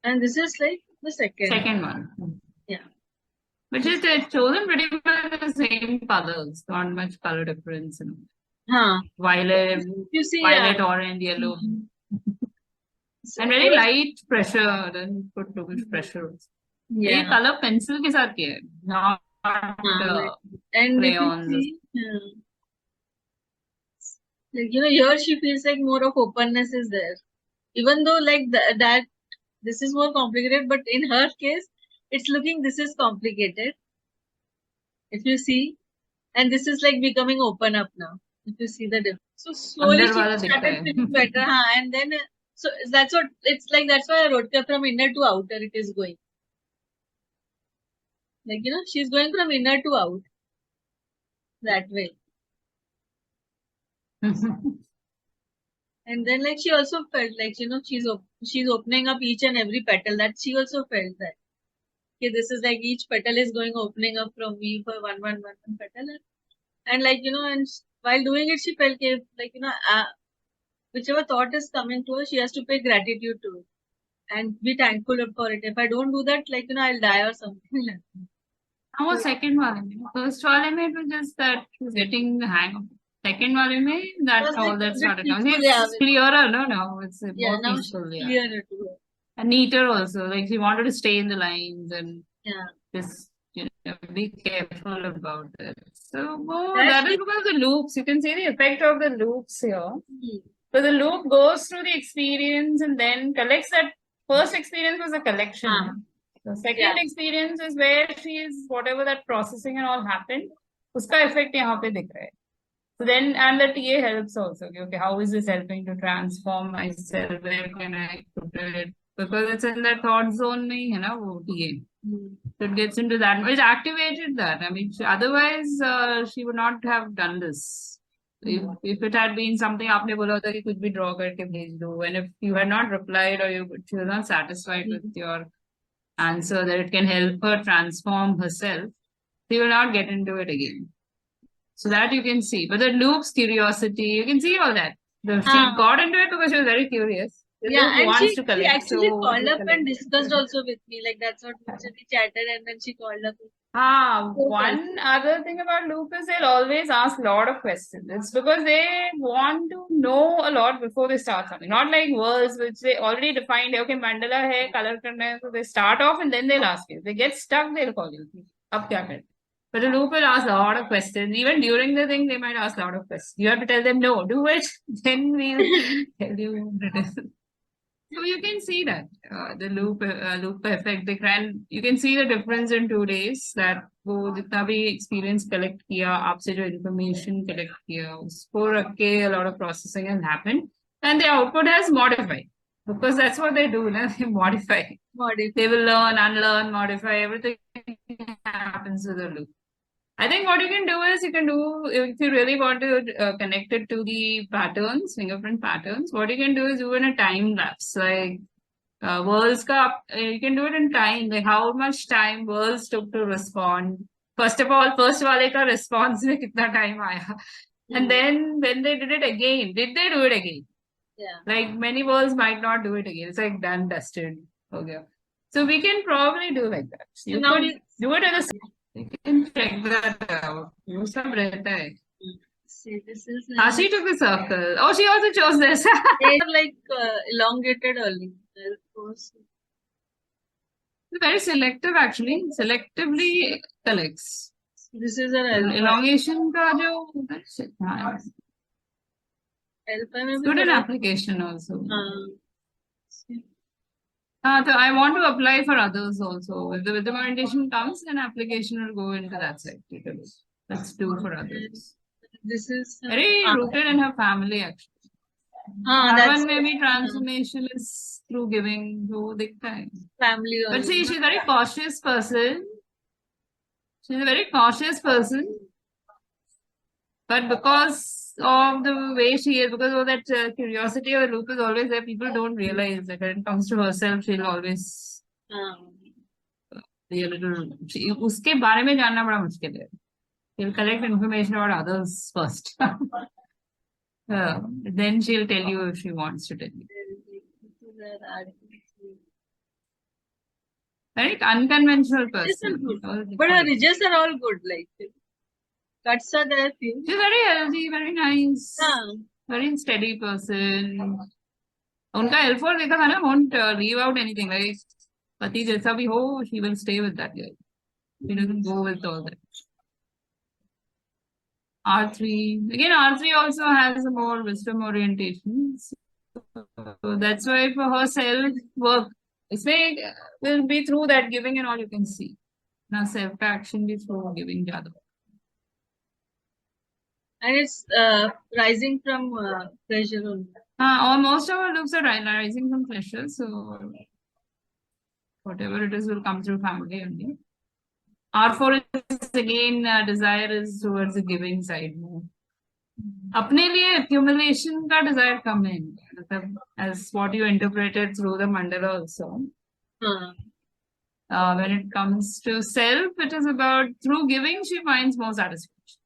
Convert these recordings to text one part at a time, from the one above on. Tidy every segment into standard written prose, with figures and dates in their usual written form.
And this is like the second. Second one. Yeah. Which is it's chosen pretty much the same colors, not much color difference. Huh. Violet, You see, violet, orange, yellow, so and very light pressure. Then put too much pressure. ये yeah. color pencil के साथ किया है, not Like, and if you crayons. see, like, here she feels like more of openness is there. Even though like that this is more complicated, but in her case, it's looking this is complicated. If you see, and this is like becoming open up now. If you see the difference, so slowly अंदर she वाला दिखता started है. feeling better, huh? And then so that's what it's like. That's why I wrote her from inner to outer. It is going like she's going from inner to out that way. And then like she also felt like she's opening up each and every petal. That she also felt that okay, this is like each petal is going opening up from me for one petal. And like and while doing it she felt like whichever thought is coming to her, she has to pay gratitude to it and be thankful for it. If I don't do that, like I'll die or something like that. वो second वाले में, first वाले में it was just that she's getting the hang of it. Second वाले में It that was all like that a bit started now. peaceful, yeah. It's clearer, no, now it's Yeah, more now peaceful, she's yeah, clearer to her. and neater also. Like she wanted to stay in the lines and Yeah. just be careful about it. So That's that is because of the loops. You can see the effect of the loops here. hmm. So the loop goes through the experience and then collects that. First experience was a collection. The second experience is where she is, whatever that processing and all happened, उसका effect यहाँ पे दिख रहा है. So then, and the TA helps also. Okay, how is this helping to transform myself? Where can I put it? Because it's in that thought zone में है ना वो TA. So it gets into that. It activated that. I mean, otherwise she would not have done this. If it had been something आपने बोला होता कि कुछ भी draw करके भेज दो, and if you had not replied or she was not satisfied with your answer that it can help her transform herself, she will not get into it again. So that you can see. But the loops, curiosity, you can see all that. She got into it because she was very curious. The Yeah, loop and wants she to collect, actually so called she up and collects. discussed also with me. Like that's what we chatted, and then she called up. One other thing about loop is they'll always ask a lot of questions. It's because they want to know a lot before they start something. Not like words which they already defined. Okay, mandala hai, color karna hai. So they start off and then they'll ask you. If they get stuck, they'll call you. Ab kya kare? But the loop will ask a lot of questions. Even during the thing, they might ask a lot of questions. You have to tell them no, do it. Then we'll tell you what it is. So you can see that the loop effect. They can you can see the difference in 2 days that वो जितना भी experience collect किया आपसे जो information collect किया उसको रख के a lot of processing has happened and the output has modified because that's what they do ना they modify. They will learn, unlearn, modify everything happens with the loop. I think what you can do is you can do if you really want to connect it to the patterns, fingerprint patterns. What you can do is do in a time lapse, like Worlds Cup. You can do it in time, like how much time Worlds took to respond. First of all, first वाले का response में कितना time आया, and then when they did it again, did they do it again? Yeah. Like many worlds might not do it again. It's like done, dusted. Okay. So we can probably do like that. You could do it in a you can check that out. वो सब रहता है. See, this is She took the circle. Oh, she also chose this. they are like elongated early. Very selective actually. Selectively collects. This is an alpha. Elongation का जो हाँ. Alpha में Good in application also. So I want to apply for others also. If the recommendation comes, then application will go into that side. Let's do for others. This is very rooted in her family actually. That one maybe transformation is through giving, through dikhta family. But see, she's a very cautious person. She's a very cautious person. But because of the way she is, because of that curiosity or loop is always there, people don't realize that when it comes to herself, she'll always be a little. उसके बारे में जानना बड़ा मुश्किल है. She'll collect information about others first. Then she'll tell you if she wants to tell you. Very unconventional Ridges are person. good. But her ridges are all good. Like cuts are there few. She's very healthy, very nice, हाँ. very steady person. उनका L4 देखा था ना, won't leave out anything. Like पति जैसा भी हो, she will stay with that guy. She doesn't go with all that. R3 again. R3 also has a more wisdom orientation. So that's why for her self work, इसमें will be through that giving and all you can see. Now self action भी through giving ज़्यादा. And it's rising from pressure only. Or most of our loops are rising from pressure, so whatever it is will come through family only. R4 is again desire is towards the giving side more. अपने लिए accumulation का desire कम है, मतलब as what you interpreted through the mandala also. When it comes to self, it is about through giving she finds more satisfaction.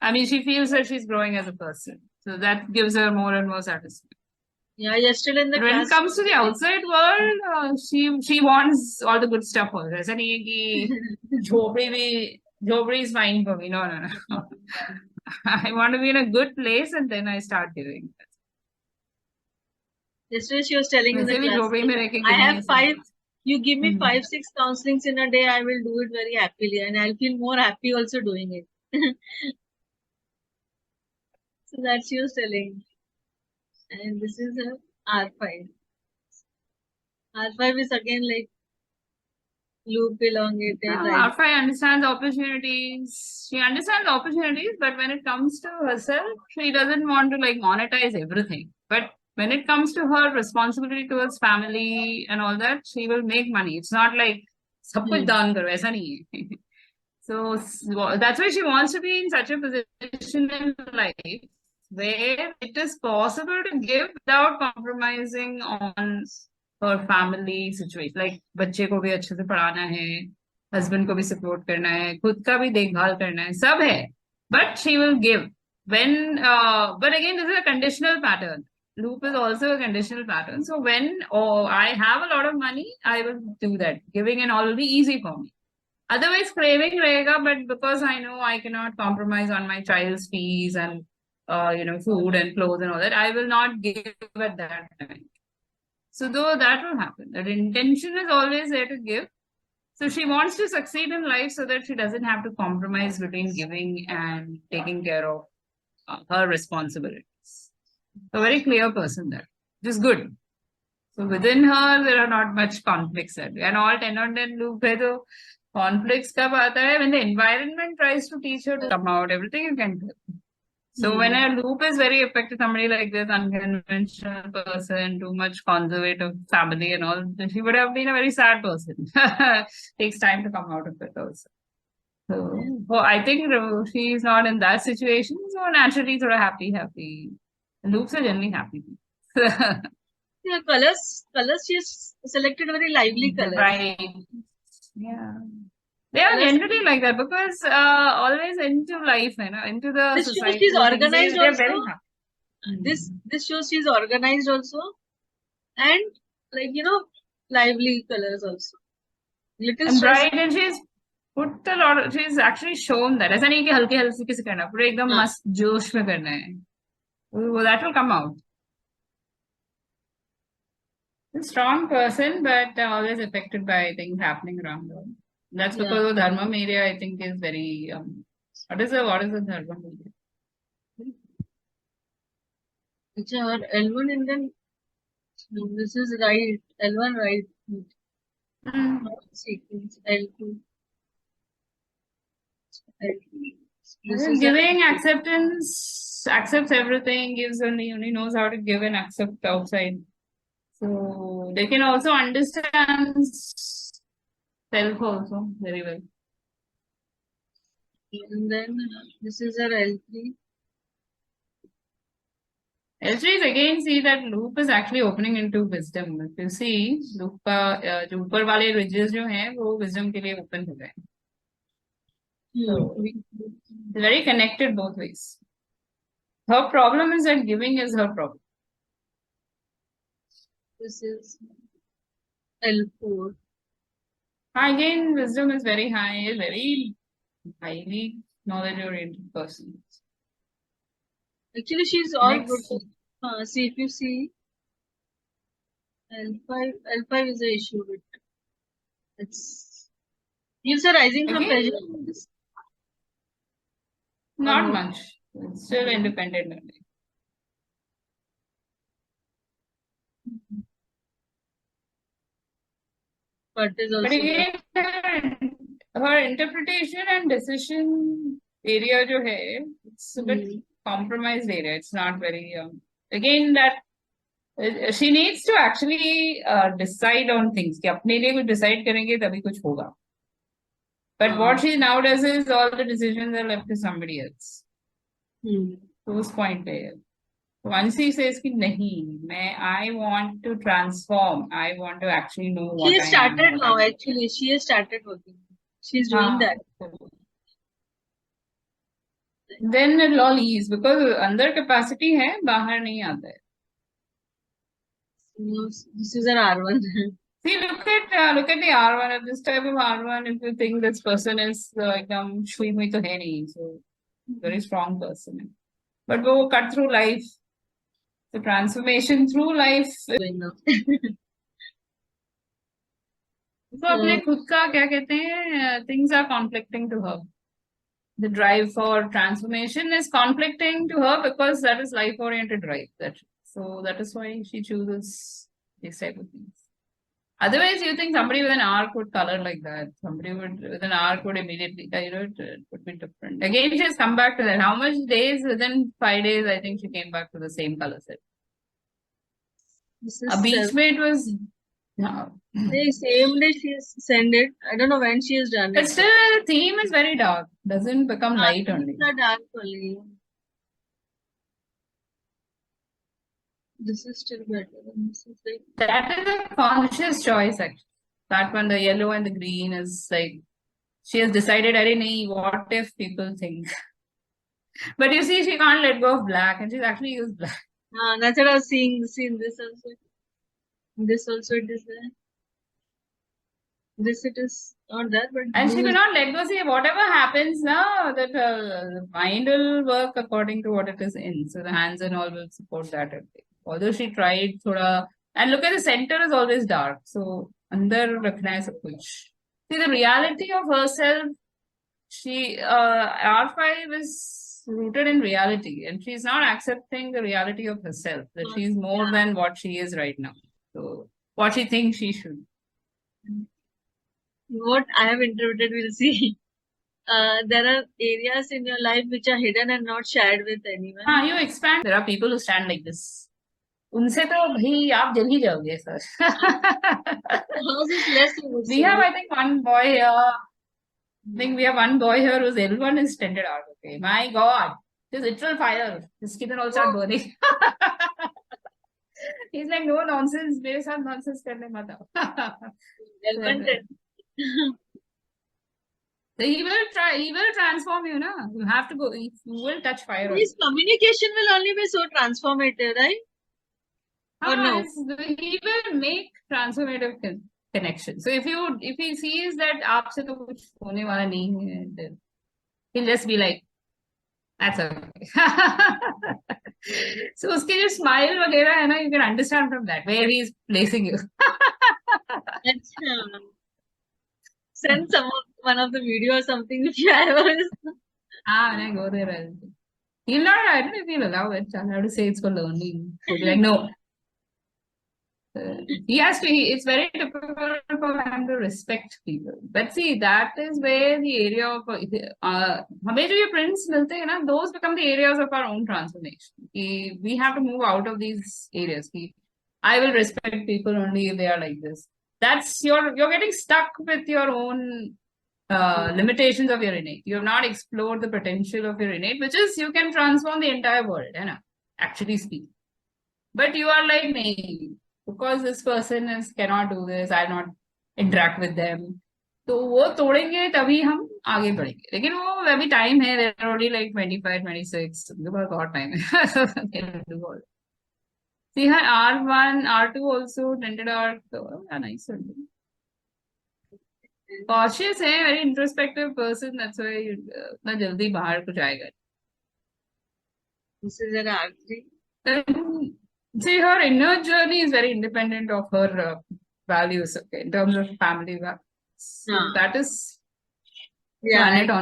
I mean, she feels that she's growing as a person, so that gives her more and more satisfaction. Yeah, yesterday in the When class. it comes to the outside world, she wants all the good stuff also. ऐसा नहीं है कि झोपड़ी is fine for me. No. I want to be in a good place and then I start giving. Yesterday she was telling in the वैसे भी class, झोपड़ी में रह के I गिरने have से- 5. You give me 5-6 counselings in a day, I will do it very happily, and I'll feel more happy also doing it. So that she was telling. And this is a R5. R5 is again like loop elongated. Right? R5 understands opportunities. She understands opportunities, but when it comes to herself, she doesn't want to like monetize everything. But when it comes to her responsibility towards family and all that, she will make money. It's not like सब कुछ दान करो, ऐसा नहीं है. So that's why she wants to be in such a position in life where it is possible to give without compromising on her family situation. Like बच्चे को भी अच्छे से पढ़ाना है, husband को भी support करना है, खुद का भी देखभाल करना है, सब है. But she will give when. But again, this is a conditional pattern. Loop is also a conditional pattern. So when I have a lot of money, I will do that. Giving and all will be easy for me. Otherwise, craving रहेगा, but because I know I cannot compromise on my child's fees and food and clothes and all that, I will not give at that time. So though that will happen, that intention is always there to give. So she wants to succeed in life so that she doesn't have to compromise between giving and taking care of her responsibilities. A very clear person there, which is good. So within her, there are not much conflicts there. And all 10 on 10 loop hai, so conflicts kab aata hai when the environment tries to teach her to come out, everything you can do. So when a loop is very affected, somebody like this unconventional person, too much conservative family and all, then she would have been a very sad person. Takes time to come out of it also. So I think she is not in that situation. So naturally, sort of happy. Loops are generally happy. Yeah, colors she's selected very lively colors. Right. Yeah. They are generally like that because always into life, into the this society. shows she's organized They're also. very happy. This shows she's organized also, and like lively colors also. Little And stress. bright, and she's put a lot. She's actually shown that. ऐसा नहीं कि हल्के हल्के से करना, पूरे एकदम मस्त जोश में करना है. That will come out. A strong person, but always affected by things happening around her. That's because the dharma area, I think, is very. What is the dharma area? Which are L1 and then this is right. L1 right. Sequence L2. Giving, acceptance, accepts everything, gives only knows how to give and accept outside. So they can also understand self also very well. And then this is our L3. L3 is again see that loop is actually opening into wisdom. If you see loop का जो ऊपर वाले ridges जो हैं वो wisdom के लिए open हो गए. So very connected both ways. Her problem is that giving is her problem. This is L4. Again, wisdom is very high, very highly knowledge-oriented person. Actually, she's all good. Next, See, if you see, L5 is the issue with it's gives a rising from again, pleasure. not no? much. It's still independent only. But is But also there. again, her interpretation and decision area जो है, it's a bit compromised area. It's not very again that she needs to actually decide on things कि अपने लिए कुछ decide करेंगे तभी कुछ होगा. But what she now does is all the decisions are left to somebody else. तो उस point पे once he says कि नहीं I want to transform, I want to actually know what She has started now. Actually, she has started working. She's doing that. Then it all ease because अंदर capacity है बाहर नहीं आता है. This is an R1. See, look at the R1. At this type of R1, if you think this person is एकदम छुई हुई तो है नहीं, so very strong person. But वो cut through life. The transformation through life. तो अपने खुद का क्या कहते हैं, things are conflicting to her. The drive for transformation is conflicting to her because that is life-oriented drive. So that is why she chooses these type of things. Otherwise, you think somebody with an arc would color like that. Somebody with an arc would immediately, it would be different. Again, she has come back to that. How much days? Within 5 days, I think she came back to the same color set. A beach mate was the same day she sent it. I don't know when she has done it. But still, the theme is very dark. Doesn't become light only. It's dark only. This is still better. This is like... That is a conscious choice, actually. That one, the yellow and the green, is like she has decided, what if people think? But you see, she can't let go of black, and she's actually used black. That's what I was seeing this also. This also it is there. This it is not there, but and she cannot let go. See, whatever happens now, that the mind will work according to what it is in. So the hands and all will support that. Although she tried, thoda, and look at the center is always dark. So under recognize kuch. See the reality of herself. She R5 is rooted in reality, and she's not accepting the reality of herself. That she's more than what she is right now. So what she thinks she should. What I have interpreted, we'll see. There are areas in your life which are hidden and not shared with anyone. You expand. There are people who stand like this. उनसे तो भाई आप जल ही जाओगे sir. We have, I think, one boy here. I think we have one boy here whose L1 is tended out. Okay, my God, this literal fire. His skin will all start burning. He's like, no nonsense. मेरे साथ nonsense करने मत आओ. So he will transform you, na? You have to go, you will touch fire. His communication will only be so transformative, right? Or no? He will make transformative connection. So if he sees that आपसे तो कुछ होने वाला नहीं है, then he'll just be like, that's okay. So उसके जो smile वगैरह है ना, you can understand from that where he is placing you. Send one of the video or something if you have. When I go there, he'll not. I don't know if he'll allow it. I'll have to say it's for learning. He'll be like, no. He has to. It's very difficult for him to respect people. But see, that is where the area of हमें जो ये prints मिलते हैं ना, those become the areas of our own transformation. We have to move out of these areas. I will respect people only if they are like this. That's you're getting stuck with your own limitations of your innate. You have not explored the potential of your innate, which is you can transform the entire world, actually speak. But you are like, nahi, because this person cannot do this, I'll not interact with them. तो वो तोड़ेंगे तभी हम आगे बढ़ेंगे. लेकिन वो अभी time है, they're only like 25, 26. उनके पास बहुत time है. See her R1, R2 also tended out. So, nice. Cautious है, very introspective person. That's why इतना जल्दी बाहर को जाएगा. This is an R3. And see, her inner journey is very independent of her values. Okay, in terms of family values. So that is Yeah, planet on